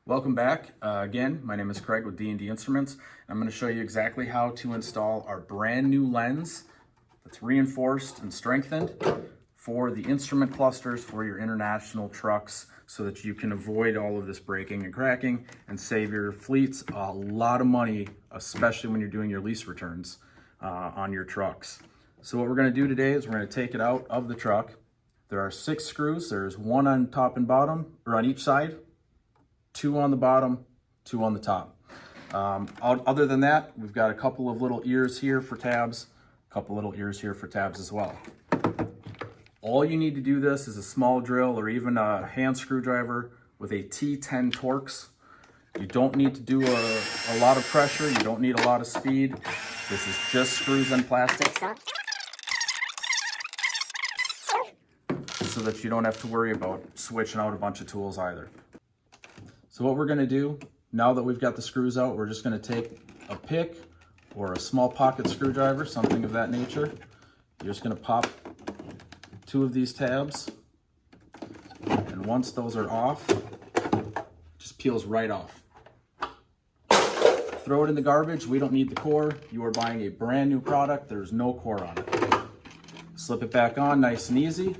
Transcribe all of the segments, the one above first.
Welcome back. Again, my name is Craig with D&D Instruments. I'm going to show you exactly how to install our brand new lens that's reinforced and strengthened for the instrument clusters for your international trucks so that you can avoid all of this breaking and cracking and save your fleets a lot of money, especially when you're doing your lease returns on your trucks. So what we're going to do today is we're going to take it out of the truck. There are 6 screws. There's 1 on top and bottom, or on each side. 2 on the bottom, 2 on the top. Other than that, we've got a couple of little ears here for tabs, a couple little ears here for tabs as well. All you need to do this is a small drill or even a hand screwdriver with a T10 Torx. You don't need to do a lot of pressure. You don't need a lot of speed. This is just screws and plastic, so that you don't have to worry about switching out a bunch of tools either. So what we're going to do, now that we've got the screws out, we're just going to take a pick or a small pocket screwdriver, something of that nature. You're just going to pop 2 of these tabs, and once those are off, it just peels right off. Throw it in the garbage. We don't need the core. You are buying a brand new product. There's no core on it. Slip it back on nice and easy.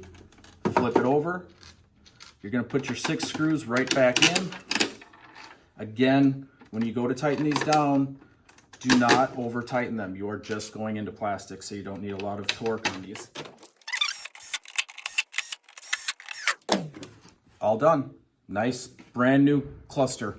Flip it over. You're going to put your 6 screws right back in. Again, when you go to tighten these down, do not over tighten them. You are just going into plastic, so you don't need a lot of torque on these. All done. Nice brand new cluster.